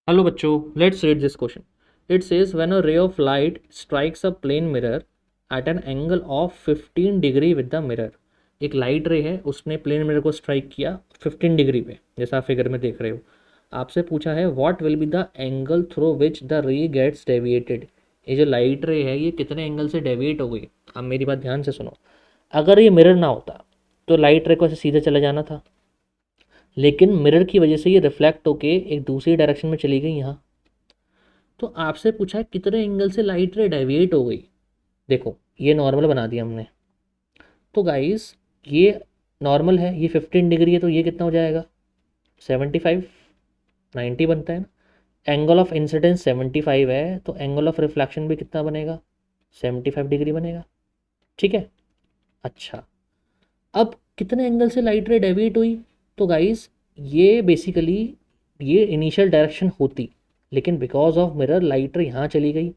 Hello बच्चों, let's read this question. It says when a ray of light strikes a plane mirror at an angle of 15 degree with the mirror. एक light रे है, उसने plane mirror को strike किया 15 degree पे, जैसा आप फिगर में देख रहे हो। आपसे पूछा है what will be the angle through which the ray gets deviated. ये जो लाइट रे है ये कितने एंगल से डेविएट हो गई। अब मेरी बात ध्यान से सुनो। अगर ये मिरर ना होता तो लाइट रे को ऐसे सीधे चले जाना था, लेकिन मिरर की वजह से ये रिफ्लेक्ट होके एक दूसरी डायरेक्शन में चली गई यहाँ। तो आपसे पूछा है कितने एंगल से लाइट रे डेविएट हो गई। देखो ये नॉर्मल बना दिया हमने। तो गाइस ये नॉर्मल है, ये 15 डिग्री है, तो ये कितना हो जाएगा 75, 90 बनता है ना। एंगल ऑफ इंसिडेंस 75 है, तो एंगल ऑफ रिफ्लेक्शन भी कितना बनेगा 75 डिग्री बनेगा। ठीक है। अच्छा, अब कितने एंगल से लाइट रे डेविएट हुई। तो गाइस ये बेसिकली ये इनिशियल डायरेक्शन होती, लेकिन बिकॉज ऑफ मिरर लाइट रे यहाँ चली गई।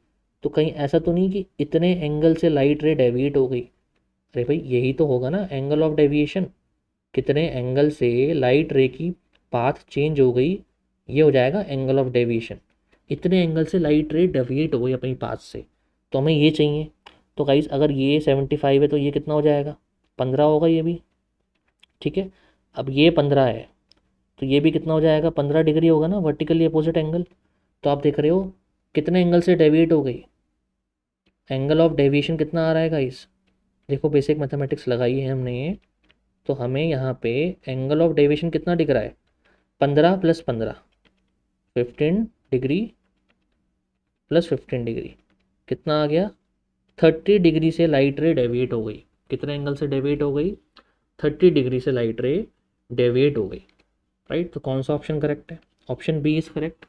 तो कहीं ऐसा तो नहीं कि इतने एंगल से लाइट रे डेविएट हो गई। अरे भाई यही तो होगा ना एंगल ऑफ डेविएशन। कितने एंगल से लाइट रे की पाथ चेंज हो गई, ये हो जाएगा एंगल ऑफ डेविएशन। इतने एंगल से लाइट रे डेविएट हो गई अपनी पाथ से, तो हमें ये चाहिए। तो गाइस अगर ये 75 है तो ये कितना हो जाएगा 15 होगा ये भी। ठीक है। अब ये 15 है तो ये भी कितना हो जाएगा 15 डिग्री होगा ना, वर्टिकली अपोजिट एंगल। तो आप देख रहे हो कितने एंगल से डेविएट हो गई। एंगल ऑफ डेविएशन कितना आ रहा है गाइस। देखो बेसिक मैथमेटिक्स लगाई है हमने, तो हमें यहाँ पे एंगल ऑफ डेविएशन कितना दिख रहा है 15 + 15, 15 डिग्री प्लस 15 डिग्री कितना आ गया 30 डिग्री से लाइट रे डेविएट हो गई। कितने एंगल से डेविएट हो गई 30 डिग्री से लाइट रे डेविएट हो गई। राइट, तो कौन सा ऑप्शन करेक्ट है, ऑप्शन बी इज़ करेक्ट।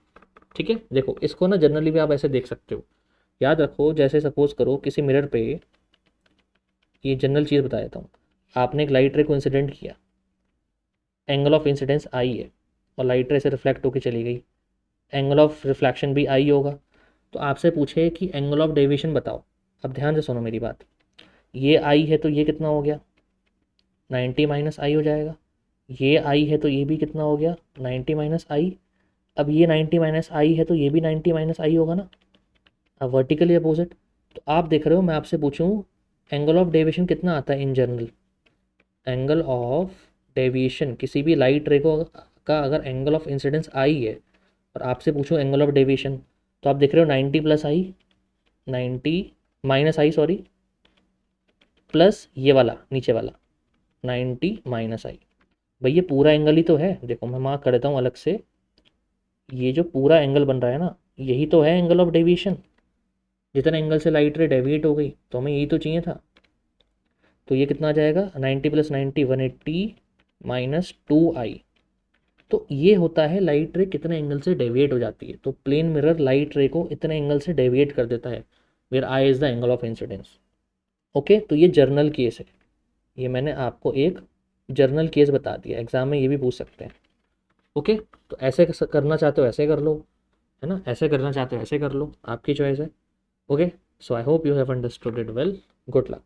ठीक है। देखो इसको ना जनरली भी आप ऐसे देख सकते हो। याद रखो, जैसे सपोज करो किसी मिरर पे, ये जनरल चीज़ बता देता हूँ। आपने एक लाइट रे को इंसिडेंट किया, एंगल ऑफ इंसिडेंस आई है और लाइट रे से रिफ्लेक्ट होकर चली गई, एंगल ऑफ रिफ्लेक्शन भी आई होगा। तो आपसे पूछे कि एंगल ऑफ डेविएशन बताओ। अब ध्यान से सुनो मेरी बात। ये आई है तो ये कितना हो गया 90 माइनस आई हो जाएगा। ये आई है तो ये भी कितना हो गया 90 माइनस आई। अब ये 90 माइनस आई है तो ये भी 90 माइनस आई होगा ना। अब वर्टिकली अपोजिट। तो आप देख रहे हो, मैं आपसे पूछूं एंगल ऑफ डेविएशन कितना आता है in general. Angle of deviation किसी भी लाइट रे को का अगर एंगल ऑफ इंसिडेंस आई है और आपसे पूछूं एंगल ऑफ डेविएशन, तो आप देख रहे हो 90 प्लस आई, 90 माइनस आई सॉरी, प्लस ये वाला नीचे वाला 90 माइनस आई। भाई ये पूरा एंगल ही तो है। देखो मैं मार्क कर देता हूँ अलग से। ये जो पूरा एंगल बन रहा है ना, यही तो है एंगल ऑफ डेविएशन। जितने एंगल से लाइट रे डेविएट हो गई, तो हमें यही तो चाहिए था। तो ये कितना आ जाएगा 90 + 90 180 माइनस 2i। तो ये होता है लाइट रे कितने एंगल से डेविएट हो जाती है। तो प्लेन मिरर लाइट रे को इतने एंगल से डेविएट कर देता है, where I is the angle of incidence. Okay, तो ये जर्नल केस है। ये मैंने आपको एक जर्नल केस बता दिया, एग्जाम में ये भी पूछ सकते हैं। ओके, तो ऐसे करना चाहते हो ऐसे कर लो, है ना, ऐसे करना चाहते हो ऐसे कर लो, आपकी चॉइस है। Okay, so I hope you have understood it well. Good luck.